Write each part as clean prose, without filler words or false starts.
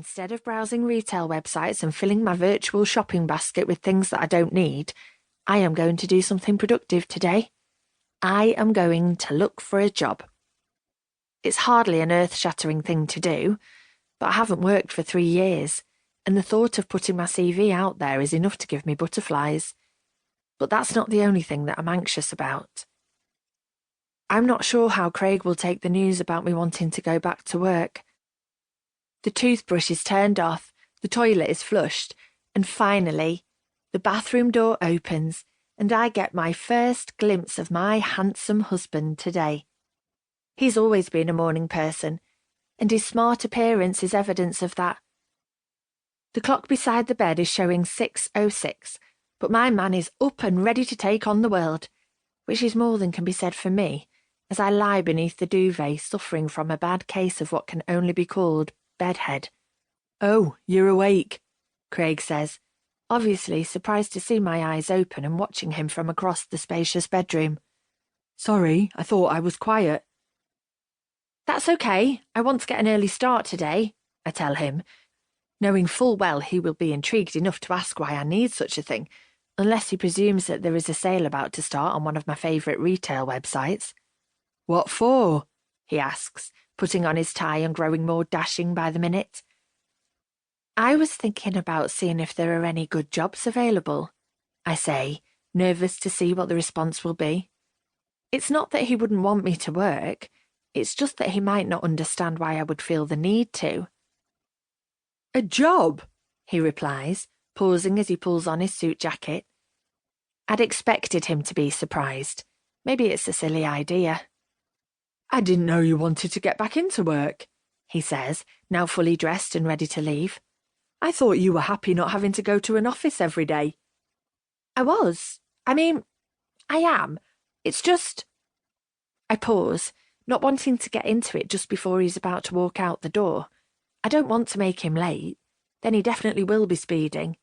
Instead of browsing retail websites and filling my virtual shopping basket with things that I don't need, I am going to do something productive today. I am going to look for a job. It's hardly an earth-shattering thing to do, but I haven't worked for 3 years, and the thought of putting my CV out there is enough to give me butterflies. But that's not the only thing that I'm anxious about. I'm not sure how Craig will take the news about me wanting to go back to work. The toothbrush is turned off, the toilet is flushed, and finally, the bathroom door opens and I get my first glimpse of my handsome husband today. He's always been a morning person, and his smart appearance is evidence of that. The clock beside the bed is showing 6:06, but my man is up and ready to take on the world, which is more than can be said for me, as I lie beneath the duvet suffering from a bad case of what can only be called bedhead. "Oh, you're awake," Craig says, obviously surprised to see my eyes open and watching him from across the spacious bedroom. "Sorry, I thought I was quiet." "That's okay, I want to get an early start today," I tell him, knowing full well he will be intrigued enough to ask why I need such a thing, unless he presumes that there is a sale about to start on one of my favourite retail websites. "What for?" he asks, putting on his tie and growing more dashing by the minute. "I was thinking about seeing if there are any good jobs available," I say, nervous to see what the response will be. It's not that he wouldn't want me to work, it's just that he might not understand why I would feel the need to. "A job?" he replies, pausing as he pulls on his suit jacket. I'd expected him to be surprised. Maybe it's a silly idea. "I didn't know you wanted to get back into work," he says, now fully dressed and ready to leave. "I thought you were happy not having to go to an office every day." I am. It's just... I pause, not wanting to get into it just before he's about to walk out the door. I don't want to make him late. Then he definitely will be speeding.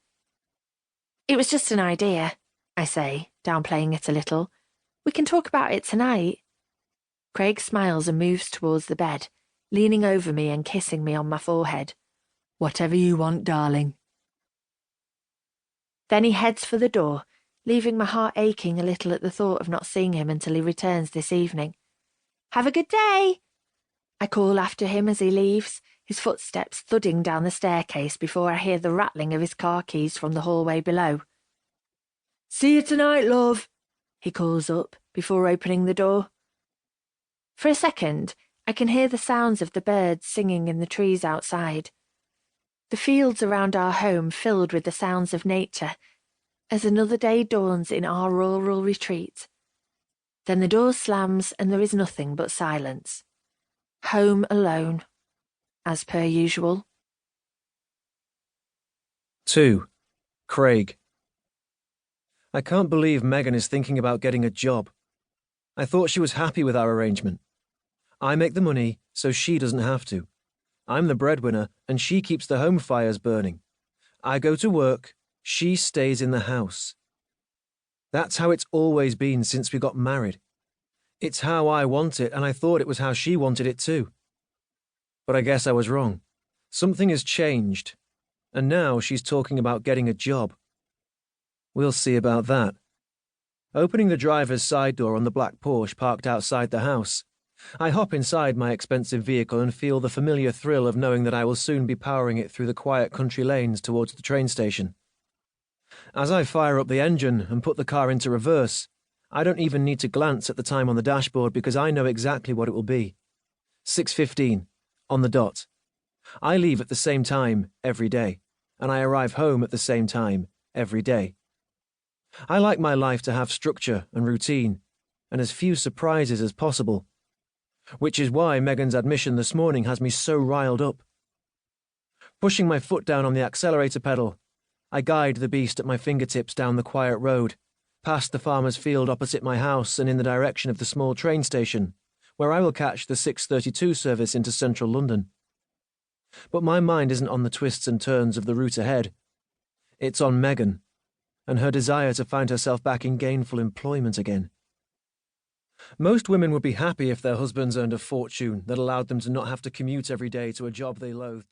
"It was just an idea," I say, downplaying it a little. "We can talk about it tonight." Craig smiles and moves towards the bed, leaning over me and kissing me on my forehead. "Whatever you want, darling." Then he heads for the door, leaving my heart aching a little at the thought of not seeing him until he returns this evening. "Have a good day," I call after him as he leaves, his footsteps thudding down the staircase before I hear the rattling of his car keys from the hallway below. "See you tonight, love," he calls up before opening the door. For a second, I can hear the sounds of the birds singing in the trees outside. The fields around our home filled with the sounds of nature, as another day dawns in our rural retreat. Then the door slams and there is nothing but silence. Home alone, as per usual. 2. Craig. I can't believe Megan is thinking about getting a job. I thought she was happy with our arrangement. I make the money, so she doesn't have to. I'm the breadwinner, and she keeps the home fires burning. I go to work, she stays in the house. That's how it's always been since we got married. It's how I want it, and I thought it was how she wanted it too. But I guess I was wrong. Something has changed, and now she's talking about getting a job. We'll see about that. Opening the driver's side door on the black Porsche parked outside the house, I hop inside my expensive vehicle and feel the familiar thrill of knowing that I will soon be powering it through the quiet country lanes towards the train station. As I fire up the engine and put the car into reverse, I don't even need to glance at the time on the dashboard because I know exactly what it will be. 6:15, on the dot. I leave at the same time every day, and I arrive home at the same time every day. I like my life to have structure and routine, and as few surprises as possible. Which is why Megan's admission this morning has me so riled up. Pushing my foot down on the accelerator pedal, I guide the beast at my fingertips down the quiet road, past the farmer's field opposite my house and in the direction of the small train station, where I will catch the 6:32 service into central London. But my mind isn't on the twists and turns of the route ahead. It's on Megan, and her desire to find herself back in gainful employment again. Most women would be happy if their husbands earned a fortune that allowed them to not have to commute every day to a job they loathed.